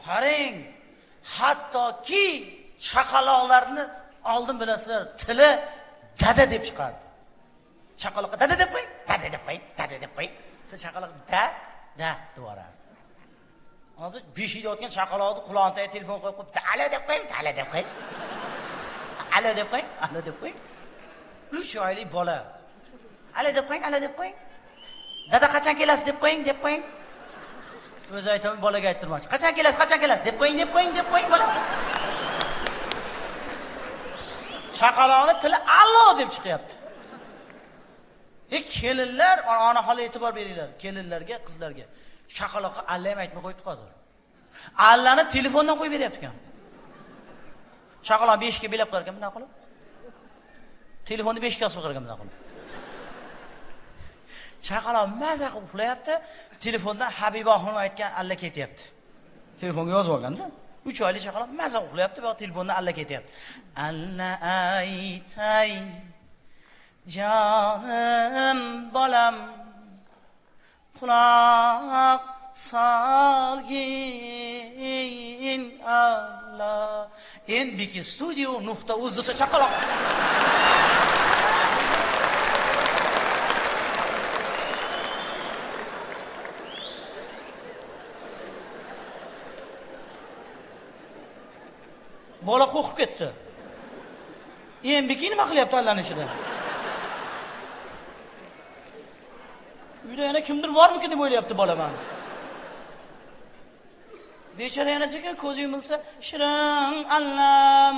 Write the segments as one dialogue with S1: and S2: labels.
S1: qarang, hattoki chaqaloqlarni oldin bilasizlar, tili dada deb chiqardi. Chaqaloqqa dada deb qo'ying, dada deb qo'ying, dada deb qo'ying. Siz chaqaloq da deyorardi. Hozir beshikda yotgan chaqaloqni qulog'iga telefon qo'yib, "Ala deb qo'ying, ala deb qo'ying." Ala deb qo'ying, ala deb qo'ying. 3 oylik bola. Ala deb qo'ying, ala deb qo'ying. Dada qachon kelasiz deb qo'ying, deb qo'ying. O'zi aytaman, bolaga ayttirmoqchi. Qachon kelasiz deb qo'ying, deb qo'ying, deb qo'ying bola. Chaqaloqning tili allo deb chiqyapti. Kelinlar, onaxon e'tibor beringlar, kelinlarga, qizlarga. Chaqaloqqa alla ham aytmay qo'yibdi hozir. Allani telefondan qo'yib beryapti ekan. Chaqaloq beshikka belab qo'yar ekan, bunday qilib. Telefonni beshikka osib qo'yar ekan, bunday qilib. Chaqaloq maza qilib uxlayapti, telefondan Habibaxonim aytgan alla ketyapti. Telefonga yozib olganda, 3 oylik chaqaloq maza uxlayapti va telefondan alla ketyapti. Alla aytay Canım bolam quloq solgin Allah. NBK Studio.uz desa chaqaloq. Bola qo'rqib ketdi. NBK nima qilyapti Allahning ichida? Uyda yana kimdir bormi deb o'ylayapti bola meni. Bechora yana sekin ko'zi yumilsa, shirin Allam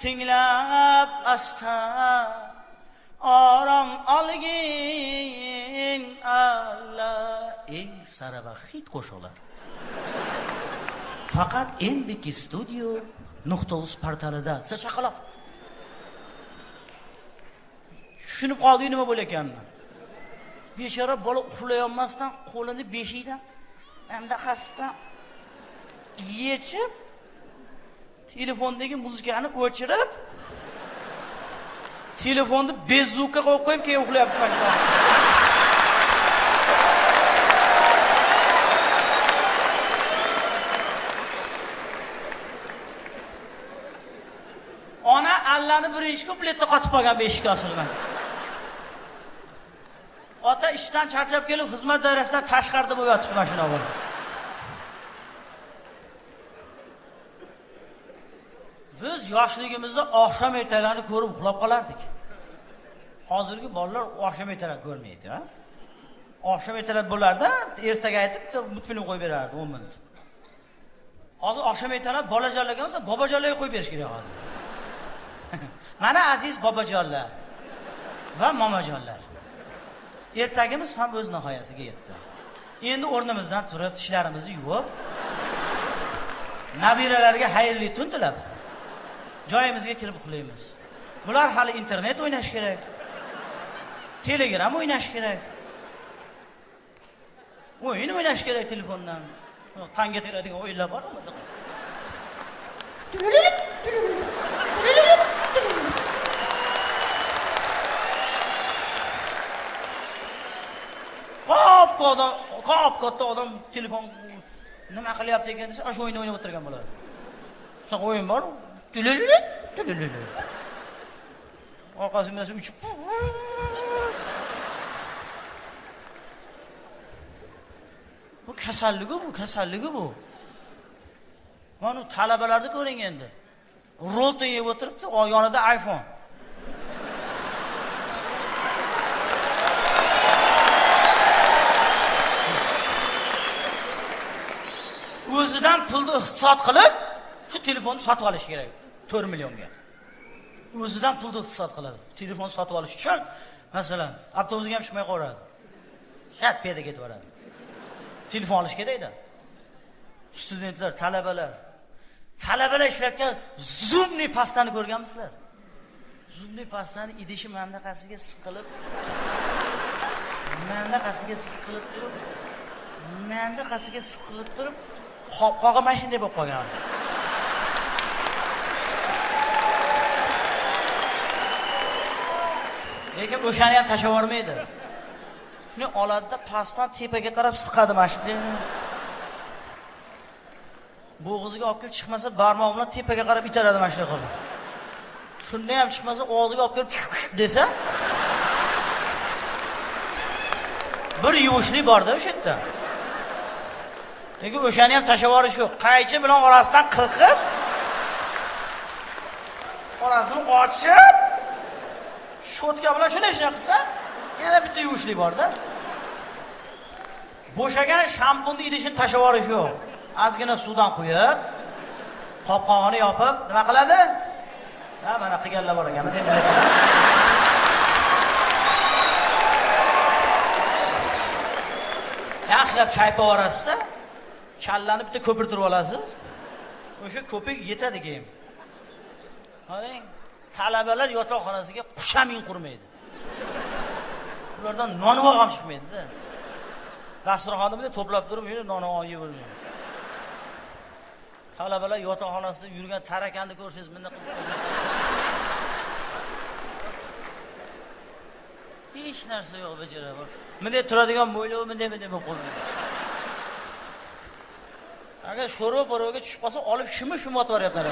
S1: tinglab asta orom olgin Allah. Eng sara va hit qo'shiqlar. Faqat NBK Studio.uz portalida. Siz chaqaloq. Tushunib qoldi nima bo'layotganini. Bechora bola uxlayolmasdan qo'lini beshikdan hamda qasddan yechib, telefondagi muzikani o'chirib, telefonni bezukka qo'yib keyin uxlayapti mashina. Ona Allahni birinchi kupletda qotib qolgan beshikka osilgan. Ota ishdan charchab kelib, xizmat doirasidan tashqarida bo'lib yotibdi mashina bo'lib. Biz yoshligimizda oqshom ertalarini ko'rib uxlab qolardik. Hozirgi bolalar oqshom ertalari ko'rmaydi, ha? Oqshom ertalari bo'lardi, ertaga aytib multfilm qo'yib berardi 10 minut. Hozir oqshom ertalari bolajonlarga bo'lsa, bobojonlarga qo'yib berish kerak hozir. Mana aziz bobojonlar va momajonlar. Ertagimiz ham o'z nihoyasiga yetdi. Endi o'rnimizdan turib, tishlarimizni yuvib, nabiralarga xayrli tun tilab, joyimizga kirib uxlaymiz. Bular hali internet o'ynash kerak. Telegram o'ynash kerak. O'yin o'ynash kerak telefondan. Tanga teradigan o'yinlar bormi? Qop katta odam telefon nima qilyapti ekan desa, shu o'yinni o'ynab o'tirgan bo'ladi. Shu o'yin bor. Orqasidan uchib. Bu kasalligi bu. Mana talabalarni ko'ring endi. Rolta yeb o'tiribdi, yonida iPhone. O'zidan pulni iqtisod qilib, shu telefonni sotib olish kerak 4 millionga. O'zidan pulni iqtisod qiladi. Telefon sotib olish uchun, masalan, avtobusga ham chiqmay qoladi. Shat piyada ketib boradi. Telefon olish kerak-da. Studentlar, talabalar ishlatgan zumli pastani ko'rganmisizlar? Zumli pastani idishi mandaqasiga siqilib, turib, qopqog'i mashinada bo'lib qolgan. Lekin o'shani ham tashlab yormaydi. Shuni oladida pastdan tepaga qarab siqadi mashina. Bo'g'ziga olib kelib chiqmasa, barmog'i bilan tepaga qarab itaradi mana shunday qilib. Shunda ham chiqmasa, og'ziga olib kelib desa, bir yuvishlik bor-da o'sha yerda. Lekin o'shani ham tashlab yuborish yo'q. Qaychi bilan orasidan qirqib, orasini ochib, shotka bilan shunday qilsa, yana bitta yuvishlik bor-da. Bo'shagan shampunni idishini tashlab yuborish yo'q. Ozgina suvdan quyib, qopqog'ini yopib, nima qiladi? Ha, mana qilganlar bor ekan, deb bilaman. Yaxshilab chaypib yuborasiz-da. Kallani bitta ko'pirtirib olasiz. O'sha ko'pik yetadi keyin. Qarang, talabalar yotoqxonasiga qushamin qurmaydi. Ulardan nonvoq ham chiqmaydi-da. Dasturxonni bilan to'plab turib, yurib nonvoq yeyvermaydi. Talabalar yotoqxonasida yurgan tarakani ko'rsangiz, bunday hech narsa yo'q bechora. Bunday turadigan mo'ylov bunday bo'lib qoldi. Agar sho'ro-poroga tushib qolsa, olib shimi-shimi otib yuryaplar.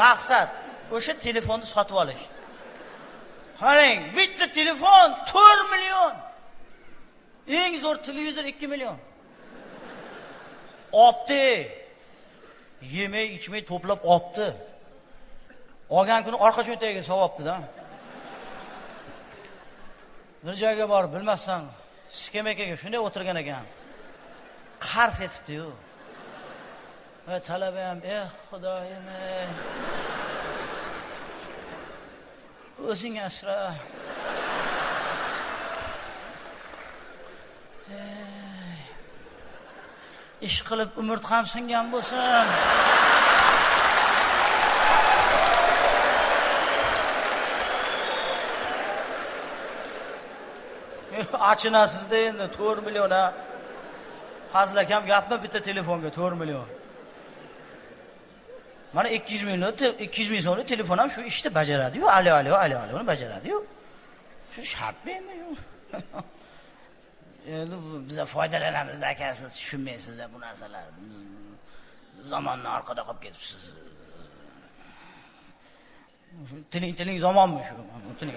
S1: Maqsad o'sha telefonni sotib olish. Qarang, bitta telefon 4 million. Eng zo'r televizor 2 million. Opti. Yemay, ichmay to'plab opti. Olgan kuni orqa cho'ntagiga savobdi-da. Bir joyga borib bilmasdan skameykaga shunday o'tirgan ekan. Qars etibdi-yu. Va talaba ham, xudoyim. O'zing asra. Ish qilib umrt ham singan bo'lsin. Achinasizda endi 4 million ha. Hazlakam gapmi bitta telefonga 4 million. Mana 200 ming so'mlik telefon ham shu ishni bajaradi-yu. Alo, uni bajaradi-yu. Shu shartmi endi? Endi biz foydalanamiz akasiz, tushunmaysiz-da bu narsalarni. Zamonni orqada qolib ketibsiz. Tiling zamonmi shu? Tiling.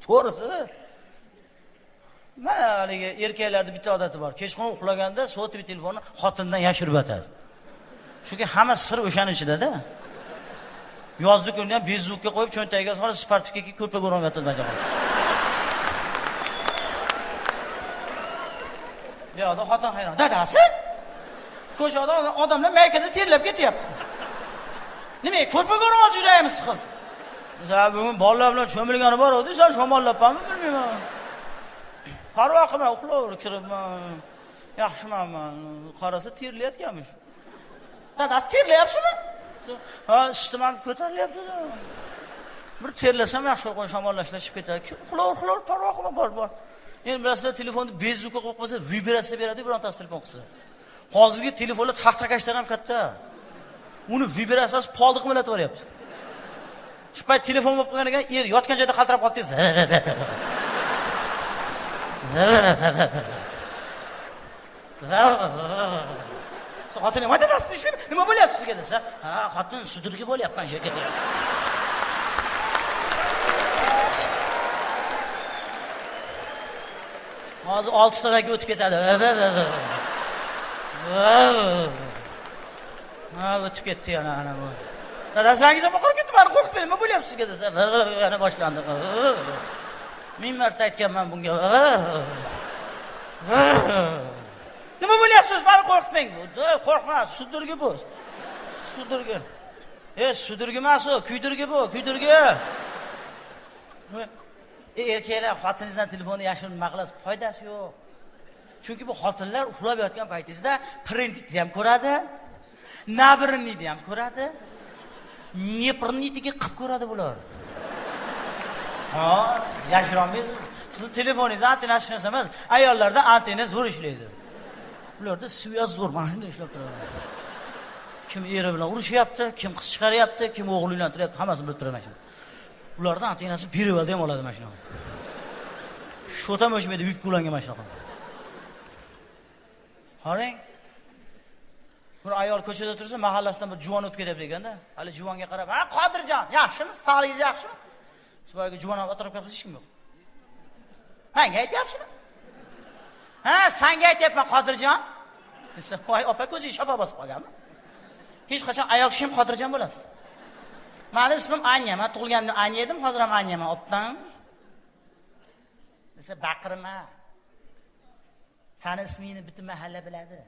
S1: To'g'risi. Mana haligi erkaklarda bitta odati bor. Kechqurun uxlaganda so'tib telefonni xotindan yashirib yotadi. Chunki hamma sir o'shaning ichida-da. Yozdi kuni ham bezukka qo'yib cho'ntagiga solib sportivga ko'rpak o'rab yotadi bajaqa. Bu yoqda xotin hayron. Dadasi? Ko'chada odamlar maykada terlab ketyapti. Nimaga ko'rpak o'rab yuraymiz siqib? Sen bugun bolalar bilan cho'milgani bor edi, sen shamollabmi bilmayman. Parvo qilma, uxlayver kiribman. Yaxshiman. Qarasa terlayotganmish. Dadasi terlayapsizmi? Ha, istimam ko'tarilyapti-da. Bir terlasam yaxshi qo'y shamollashib ketadi. Uxlayver, parvo qilma, bor. Endi bilasizlar, telefonni bezukka qo'yib qo'ysa, vibratsiya beradi, birontasi telefon qilsa. Hozirgi telefonlar taxtakashlar ham katta. Uni vibratsiyasi polni qimirlatib yuryapti. Shu payt telefon bo'lib qolgan ekan, yotgan joyda qaltirab qolibdi. Xotin nima dedasiz deysiz? Nima bo'lyapti sizga desa? Ha, xotin sudurgi bo'lyapman shekilli. Hozir 6 taga o'tib ketadi. Ha, o'tib ketdi ana bu. Dadasingizga qo'rqib ketdim, meni qo'rqitmang, nima bo'lyapti sizga desa, yana boshlandi. Ming marta aytganman bunga. Nima bo'lyapsiz? Meni qo'rqitmang. Qo'rqma, sudurgi bu. Sudurgi. Sudurgi emas u, kuydirgi bu, kuydirgi. Erkaklar xotiningizdan telefonni yashirib nima qilasiz? Foydasi yo'q. Chunki bu xotinlar uxlab yotgan paytingizda printni ham ko'radi, nabirni ham ko'radi. Neprnitiga qilib ko'radi bular. Ha, yashirolmaysiz. Siz telefoningiz antenasi narsa emas, ayollarda antena zo'r ishlaydi. Ularda svyoz zo'r, mana shunday ishlab turadi. Kim eri bilan urushyapti, kim qiz chiqaryapti, kim o'g'il uylantiryapti, hammasini bilib turaman. Ulardan antenasi perevodi ham oladi mana shuni. Sho'tam o'chmaydi, yuk kulangan mashina qilib. Qarang. Bir ayol ko'chada tursa, mahallasidan bir juvon o'tib ketyapti ekanda. Hali juvonga qarab, "Ha, Qodirjon, yaxshimi? Sog'ligingiz yaxshimi?" Siboyga juvon atrofga hech kim yo'q. Menga aytyapsizmi? Ha, senga aytyapman, Qodirjon. Desa, "Voy, opa ko'zingiz shopa bosib qolganmi?" Hech qachon ayol kishi ham Qodirjon bo'ladi. Meni ismim Anya, men tug'ilganimda Anya edim, hozir ham Anyaman, opam. Desa, "Baqirma. Seni ismingni butun mahalla biladi.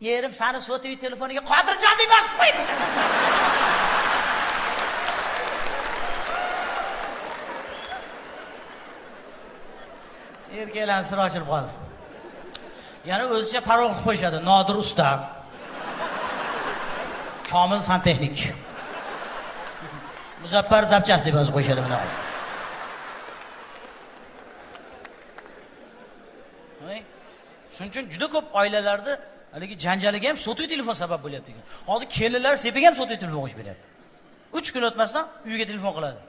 S1: Yerim seni so'tiy telefoniga Qodirjon deb yozib qo'yibdi." Erkaklar sir ochilib qoldi. Yana o'zicha parol qilib qo'yishadi. Nodir usta. Komil santexnik. Muzaffar zapchast deb yozib qo'yishadi buni. Shuning uchun juda ko'p oilalarda haligi janjaliga ham so'tuv telefon sabab bo'lyapti ekan. Hozir kelinlar sepiga ham so'tuv telefon qo'yib beradi. 3 kun o'tmasdan uyga telefon qiladi.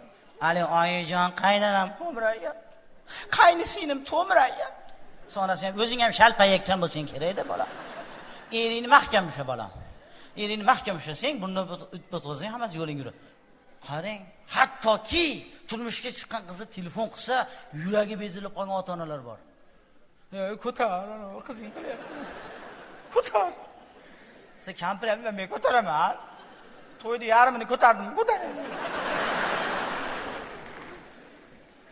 S1: "Ali oyijon, qaynanam to'mrayapti. Qaynisinglim to'mrayapti." Sonrasi ham o'zing ham shalpayakkan bo'lsang kerak-da, bola. Eringni mahkam usha, bolam. Eringni mahkam ushlasang, bundan o'tkazsang hammasi yo'ling yuradi. Qarang, hattoki turmushga chiqqan qizi telefon qilsa, yuragi bezilib qolgan ota-onalar bor. Ko'tar, qizing qilyapti. Ko'tar. Sen kampir ham men ko'taraman. To'yda yarmini ko'tardim, ko'taraman.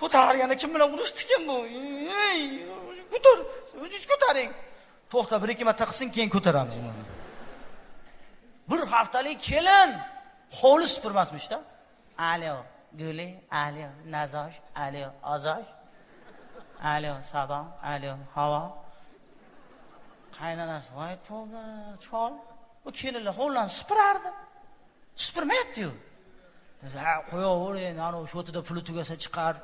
S1: Ko'targanda kim bilan urishdik-kim bu? Ey, ko'tar, o'zingiz ko'taring. To'xta, 1-2 marta qilsin, keyin ko'taramiz uni. Bir haftalik kelin hovli supurmasmishda. Alo, Guli, alo, Nazosh, alo, Ozosh. Alo, Sabon, alo, Havo. Qaynonasi, voy tavba, chol. Bu kelinlar hovlani supurardi. Supurmayapti-yu. Ha, qo'yavering, ana o'sha o'tida puli tugasa chiqar.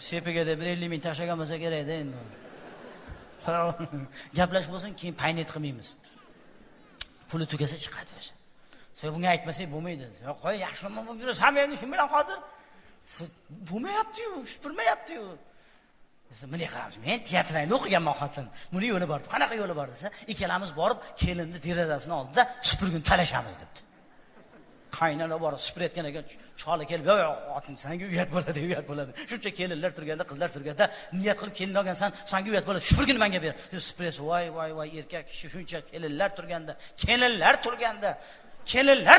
S1: Sepiga deb 50 ming tashlagan bo'lsa kerak-da endi. Gaplashib bo'lsin, keyin paynet qilmaymiz. Puli tugasa chiqadi o'zi. Sen bunga aytmasak bo'lmaydi. Ya qo'y, yaxshimi bo'lib yurasan endi shu bilan hozir. Bo'lmayapti-yu, supurmayapti-yu. Desa, "Buni qilamiz. Men teatrni o'qiganman xotin. Buni yo'li bor. Qanaqa yo'li bor?" desa, "Ikkalamiz borib, kelinni derazasini oldida supurgin talashamiz" debdi. Qaynona borib supurayotgan ekan, choli kelib, "Yo'q, xotin, senga uyat bo'ladi, uyat bo'ladi. Shuncha kelinlar turganda, qizlar turganda, niyat qilib kelin olgansan, senga uyat bo'ladi. Supurgin menga ber." Supurasi, voy, erkak kishi shuncha kelinlar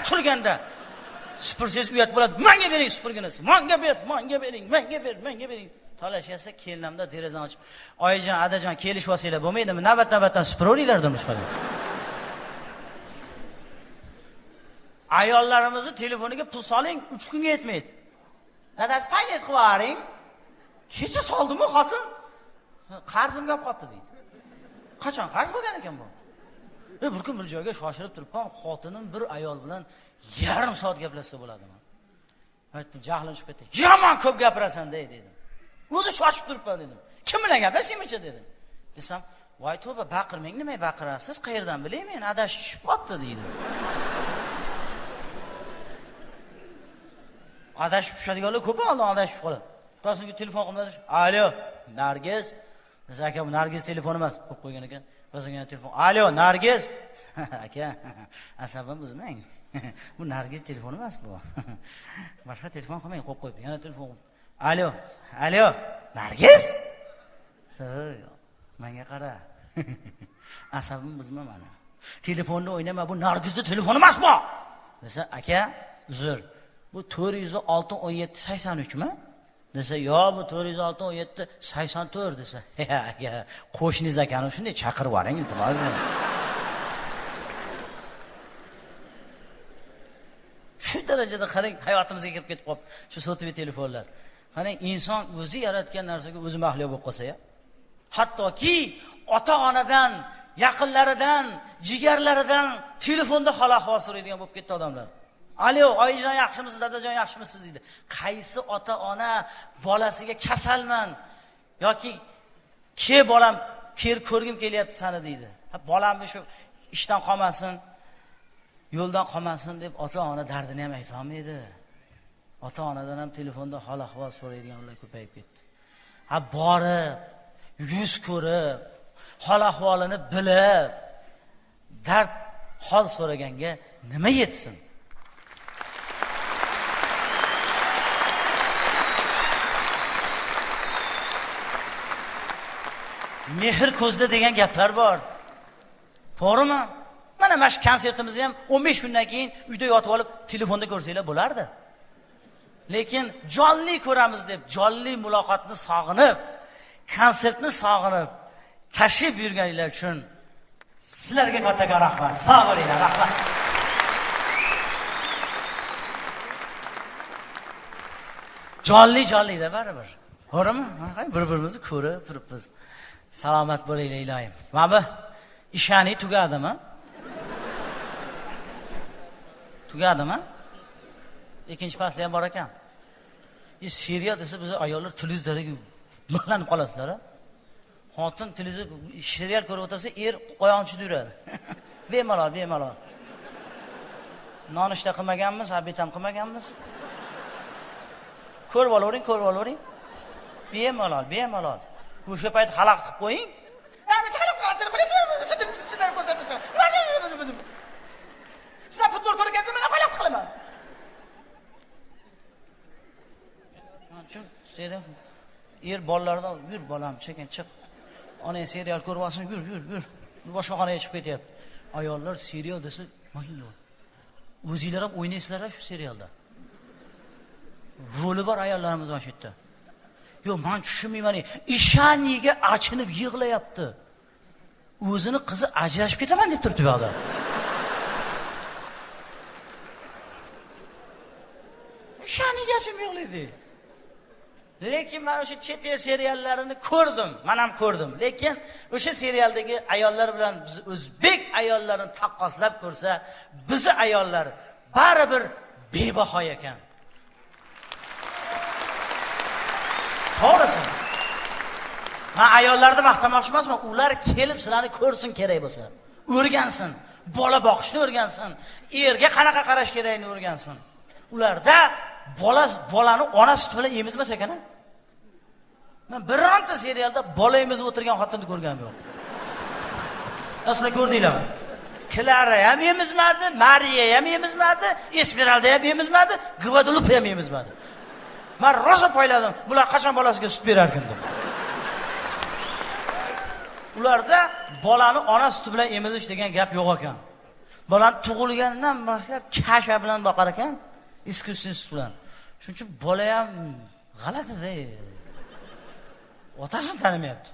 S1: turganda, supursangiz uyat bo'ladi. Menga bering supurginasi. Menga bering. Talashasa kelinamda derazani ochib, "Oyijon, adajon, kelishib olsanglar bo'lmaydimi? Navbat-navbatdan supuraveringlar" demiş qoladi. Ayollarimizni telefoniga pul soling, 3 kunga yetmaydi. Dadasi paynet qilib yuboring. Kecha soldimi xotin? Qarzimga olib qopti deydi. Qachon qarz bo'lgan ekan bu? Bir kun bir joyga shoshilib turibman, xotinim bir ayol bilan yarim soat gaplashsa bo'ladimi? Aytdim, jahlim chiqib ketdi. "Yomon ko'p gapirasan" dedim. O'zi shoshib turibman dedim. "Kim bilan gaplashaymi-chi?" dedim. Desam, "Voy tavba, baqirmang, nima baqirasiz? Qayerdan bilay men, adashib tushib qopti" deydi. Adashib tushadiganlar ko'p oldi, adashib qoladi. To'songa telefon qilmadi. "Alo, Nargiz." Desa, "Aka, bu Nargiz telefoni emas", qo'yib qo'ygan ekan. To'songa telefon. "Alo, Nargiz." "Aka, asabim buzmang. Bu Nargiz telefoni emas bu. Boshqa telefon qilmang", qo'yib qo'yib. Yana telefon. "Alo, Nargiz?" "So'yo, menga qara. Asabim buzma meni. Telefonni o'ynama, bu Nargizning telefoni emas bu." Desa, "Aka, uzr. Bu 406-17-83 mi?" Desa, "Yo'q, bu 406-17-84" desa, "Aka, qo'shningiz akani shunday chaqirib yuboring, iltimos." Shu darajada qarang, hayotimizga kirib ketib qoldi shu so'tuv telefonlar. Qarang, inson o'zi yaratgan narsaga o'zi mahliyo bo'lib qolsa-ya. Hattoki ota-onadan, yaqinlaridan, jigarlaridan telefonda hol-ahvol so'raydigan bo'lib ketdi odamlar. "Alo, oyijon yaxshimisiz, dadajon yaxshimisiz" deydi. Qaysi ota-ona bolasiga "Kasalman" yoki "Ke bolam, ko'rgim kelyapti seni" deydi. Bolamni shu ishdan qolmasin, yo'ldan qolmasin deb ota-ona dardini ham ayta olmaydi. Ota-onadan ham telefonda hol ahvol so'raydiganlar ko'payib ketdi. Ha borib, yuz ko'rib, hol ahvolini bilib, dard hol so'raganga nima yetsin? Mehr ko'zda degan gaplar bor. To'g'rimi? Mana mash konsertimizni ham 15 kundan keyin uyda yotib olib telefonda ko'rsanglar bo'lardi. Lekin jonli ko'ramiz deb, jonli muloqotni sog'inib, konsertni sog'inib, tashrif yurganinglar uchun sizlarga kattakon rahmat. Sog' bo'linglar, rahmat. Jonli-da baribir. To'g'rimi? Bir-birimizni ko'rib turibmiz. Salomat bo'linglar iloyim. Mana ishani tugadimi? Tugadimi? Ikkinchi fasli ham bor ekan. Serial desa biz ayollar televizorga bog'lanib qolasizlar. Xotin televizor serial ko'rib o'tirsa, er qo'yonchida yuradi. Bemalol. Nonushta qilmaganmiz, obed ham qilmaganmiz. Ko'rib olavering. Bemalol. O'sha payt xalaq qilib qo'ying. Siz futbol ko'rgansiz, men xalaq qilaman. Shuning uchun er bolalardan yur bolam, chekin chiq. Ona serial ko'rib olsin, yur. Boshqa xonaga chiqib ketyapti. Ayollar serial desa, mayli. O'zingizlar ham o'ynaysizlar shu serialda. Roli bor ayollarimiz mana shu yerda. Yo'q, men tushunmayman. Ishaniga achinib yig'layapti. O'zini qizi ajrashib ketaman deb turibdi bu odam. Ishaniga achinib yig'laydi. Lekin men o'sha chet el seriallarini ko'rdim, men ham ko'rdim. Lekin o'sha serialdagi ayollar bilan biz o'zbek ayollarini taqqoslab ko'rsa, bizi ayollar baribir bebaho ekan. To'g'risi. Men ayollarni maqtamoqchi emasman, ular kelib sizlarni ko'rsin kerak bo'lsa. O'rgansin, bola boqishni o'rgansin, erga qanaqa qarash kerakligini o'rgansin. Ularda bolani onasi sut bilan emizmas ekan. Men bironta serialda bola emizib o'tirgan xotinni ko'rganim yo'q. Sizlar ko'rdinglarmi? Klara ham emizmadi, Mariya ham emizmadi, Esmeralda ham emizmadi, Gvadelupe ham emizmadi. Men rosa poyladim, bular qachon bolasiga sut berarkin deb. Ularda bolani ona suti bilan emizish degan gap yo'q ekan. Bola tug'ilgandan boshlab kasha bilan boqar ekan, iskustun sut bilan. Shuning uchun bola ham g'alati-da. Otasini tanimayapti.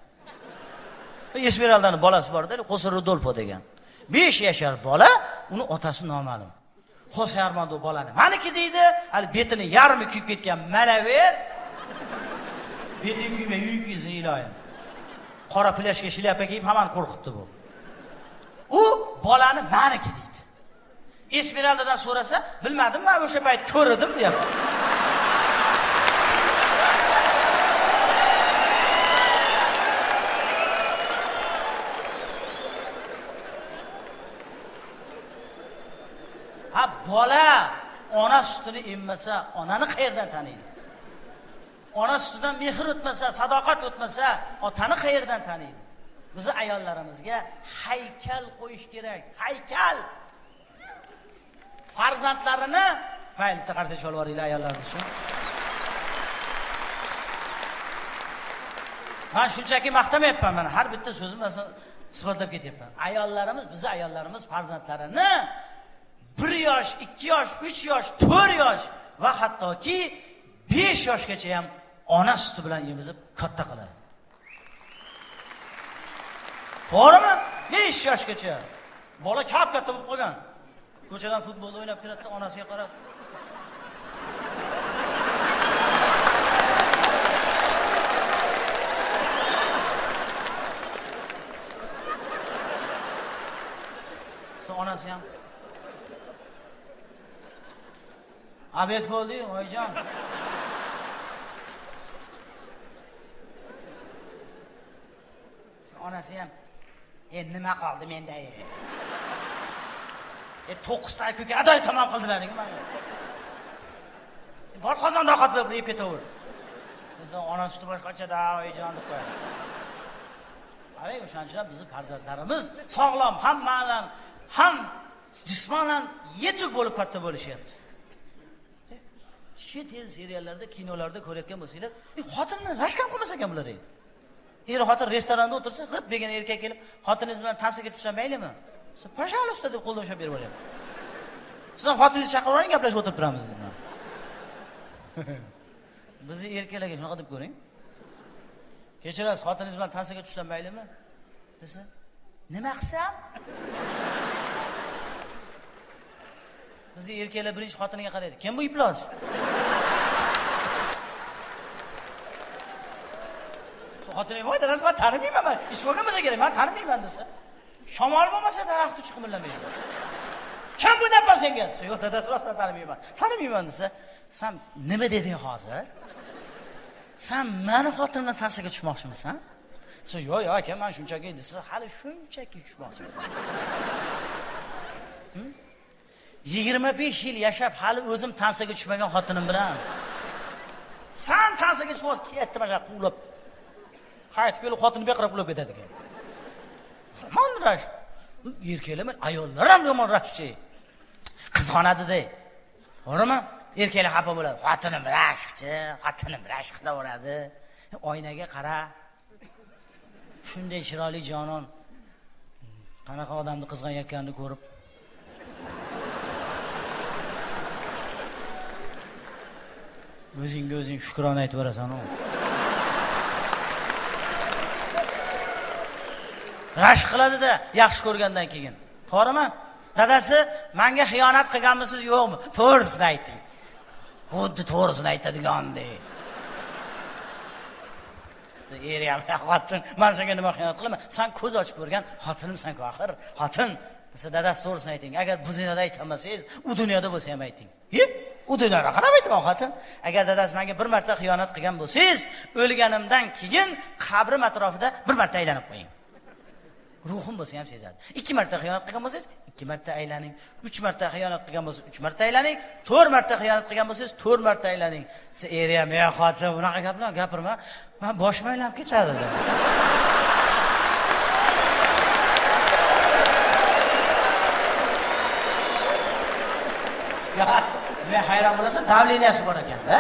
S1: Esmeraldani bolasi bor-da, Jose Rodolfo degan. 5 yashar bola, uni otasi noma'lum. Jose Armando bolani meniki deydi, hali betini yarmi kuyib ketgan Malaver. Beti kuymay uyingiz iloyim. Qora plashga shlyapa kiyib hamon qo'rqitdi bu. U bolani meniki deydi. Esmeraldadan so'rasa, bilmadim, men o'sha payt ko'rdim deyapti. Bola ona sutini emmasa, onani qayerdan taniydi? Ona sutidan mehr o'tmasa, sadoqat o'tmasa, otani qayerdan taniydi? Bizi ayollarimizga haykal qo'yish kerak. Haykal. Farzandlarini mayli taqarsa cholvoringlar ayollarimiz uchun. Men shunchaki maqtamayapman, men har bitta so'zim bilan sifatlab ketyapman. Ayollarimiz, bizi ayollarimiz farzandlarini 1 yosh, 2 yosh, 3 yosh, 4 yosh va hattoki 5 yoshgacha ham ona suti bilan emizib katta qiladi. To'g'rimi? 5 yoshgacha. Bola katta bo'lib qolgan. Ko'chadan futbol o'ynab kiradi, onasiga qarab. Onasi ham Abet bo'ldi, oyijon. Onasi ham nima qoldi menda? 9 ta ko'ka adoy tamom qildilar-ku mana. Bor sandoqat bo'lib yeb ketaver. Desa onam suti boshqachada, oyijon deb qo'yadi. Qarang, o'shaning uchun bizning farzandlarimiz sog'lom, ham ma'nan, ham jismonan yetuk bo'lib katta bo'lishyapti. Chet el seriallarda, kinolarda ko'rayotgan bo'lsanglar, xotinni rashkam qilmas ekan bular. Er-xotin restoranda o'tirsa, g'irt begona erkak kelib, xotiningiz bilan tansiga tushsam maylimi? Siz "Пожалуйста" deb qo'ldan ushlab berib yuboryapti. Siz xotiningizni chaqirib oling, gaplashib o'tirib turamiz deyman. Bizni erkaklarga shunaqa deb ko'ring. Kechirasiz, xotiningiz bilan tansiga tushsam maylimi? Desa, nima qilsam? Bizni erkaklar birinchi xotiniga qaraydi. Kim bu iflos? Xotining voy dadasi, men tanimayman, men ishvoga bo'lsa kerak, men tanimayman desa. Shamol bo'lmasa daraxt uchi qimirlamaydi. Kim bu deb senga? Yo'q, dadasi rostdan tanimayman. Tanimayman desa, sen nima deding hozir? Sen meni xotinimdan tansiga tushmoqchimisan? Sen yo'q, aka, men shunchaki desa, hali shunchaki tushmoqchiman. 25 yil yashab hali o'zim tansiga tushmagan xotinim bilan. Sen tansiga tushmoq ketdi mana qulab. Qaytib kelib xotinni beqirab qulab ketadi ekan. Yomon rash. Erkaklar men ayollar ham yomon rashchi. Qizg'onadi-da. To'g'rimi? Erkaklar xafa bo'ladi. Xotinim rashqchi, xotinim rashq qilaveradi. Oynaga qara. Shunday chiroyli jonon. Qanaqa odamni qizg'onayotganini ko'rib o'zingga o'zing shukrona aytib berasan-ku. Rashq qiladi-da, yaxshi ko'rgandan keyin. To'g'rimi? Dadasi, menga xiyonat qilganmisiz yo'qmi? To'g'risini ayting. Xuddi to'g'risini aytadigandek. Eri ham xotin, men senga nima xiyonat qilaman? Sen ko'z ochib ko'rgan xotinimsan-ku axir. Xotin desa, dadasi to'g'risini ayting. Agar bu dunyoda aytmasangiz, u dunyoda bo'lsa ham ayting. U dunyoda qarab aytman xotin. Agar dadasi menga bir marta xiyonat qilgan bo'lsangiz, o'lganimdan keyin qabrim atrofida bir marta aylanib qo'ying. Ruhim bo'lsa ham sezadi. 2 marta xiyonat qilgan bo'lsangiz, 2 marta aylaning. 3 marta xiyonat qilgan bo'lsa, 3 marta aylaning. 4 marta xiyonat qilgan bo'lsangiz, 4 marta aylaning. Siz eri ham, "Ya xotin, bunaqa gaplar gapirma. Men boshim aylanib ketadi" dedi. Ya, men hayron bo'lasan, davleniyasi bor ekan-da.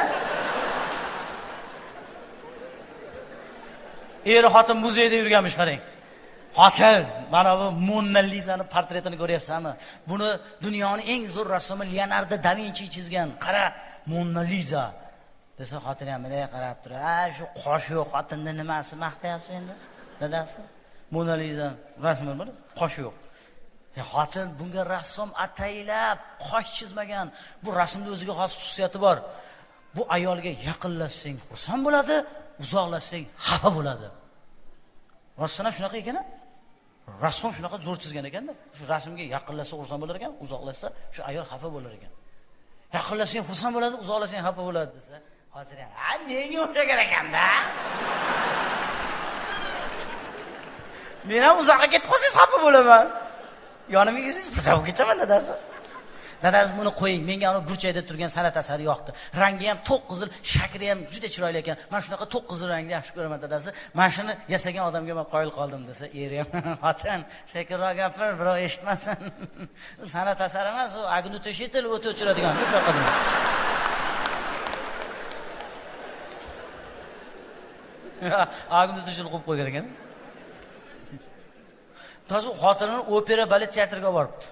S1: Er-xotin muzeyda yurganmish, qarang. Xotin, mana bu Mona Lisani portretini ko'ryapsanmi? Buni dunyoning eng zo'r rassomi Leonardo da Vinci chizgan. Qara, Mona Lisa. Desa xotin ham bunday qarab turib, shu qosh yo'q xotinni nimasi maqtayapsiz endi? Dadasi, Mona Lisa rasmi bor, qosh yo'q. Xotin bunga rassom ataylab qosh chizmagan. Bu rasmda o'ziga xos xususiyati bor. Bu ayolga yaqinlashsang xursand bo'ladi, uzoqlashsang xafa bo'ladi. Rostdan shunaqa ekan-a? Rassom shunaqa zo'r chizgan ekanda, shu rasmga yaqinlashsa xursand bo'lar ekan, uzoqlashsa shu ayol xafa bo'lar ekan. Yaqinlashsang xursand bo'ladi, uzoqlashsang xafa bo'ladi desa, xotin ham, "Ha, menga o'xshagan ekan-da." Men ham uzoqqa ketib qolsangiz xafa bo'laman. Yonimga kelsangiz pisab ketaman dadasi. Dadasi buni qo'ying. Menga uni burchakda turgan san'at asari yoqdi. Rangi ham to'q qizil, shakli ham juda chiroyli ekan. Men shunaqa to'q qizil rangni yaxshi ko'raman dadasi. Men shuni yasagan odamga men qoyil qoldim desa, eri ham, "Xotin, sekinroq gapir, birov eshitmasin." San'at asari emas, u agnutoshitel o'tib o'chiradigan bir qadam. Agnutoshitel qo'yib qo'ygan ekan. To'g'ri, xotinini opera balet teatriga olib boribdi.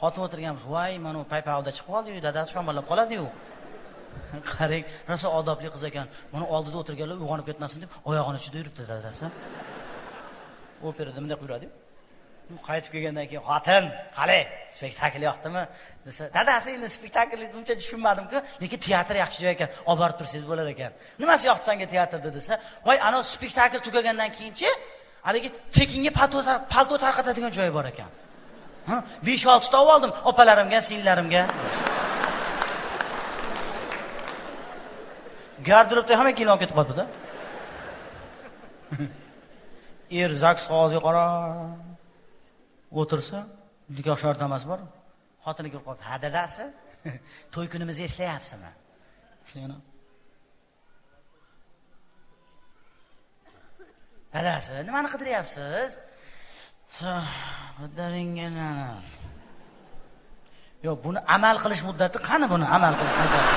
S1: Xotin o'tirganmiz. "Voy, mana bu paypavda chiqib qoldi-yu, dadasi sho'mallab qoladi-yu." Qarang, rosa odobli qiz ekan. Mana oldida o'tirganlar uyg'onib ketmasin deb oyog'ini ichida yuribdi dadasi. Operada bunday quyiladi. Qaytib kelgandan keyin, "Xotin, qalay, spektakl yoqdimi?" desa, "Dadasi, endi spektaklni uncha tushunmadim-ku, lekin teatr yaxshi joy ekan, olib borib tursangiz bo'lar ekan." "Nimasi yoqdi senga teatrda?" desa, "Voy, ana spektakl tugagandan keyinchi, haligi tekinga palto tarqatadigan joyi bor ekan. 5-6 ta oldim opalarimga, singillarimga." Garderobda hamma kino olib ketib qoldi-da. Er zaks qog'oziga qarab o'tirsa, nikoh shartnomasi bor. Xotini kelib qoldi. "Ha, dadasi, to'y kunimizni eslayapsizmi?" Seni. Halasi, nimani qidiryapsiz? Qadaringana. Yo, buni amal qilish muddati qani buni amal qilish muddati?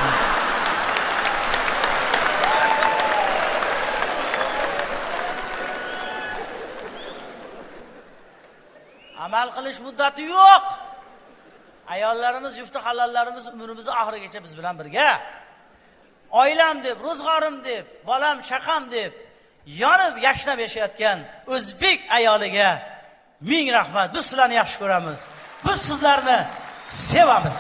S1: Amal qilish muddati yo'q. Ayollarimiz, yufti halollarimiz umrimizni oxirigacha biz bilan birga. Oilam deb, ro'zg'orim deb, bolam, chaqam deb yonib yashnab yashayotgan o'zbek ayoliga ming rahmat. Biz sizlarni yaxshi ko'ramiz. Biz sizlarni sevamiz.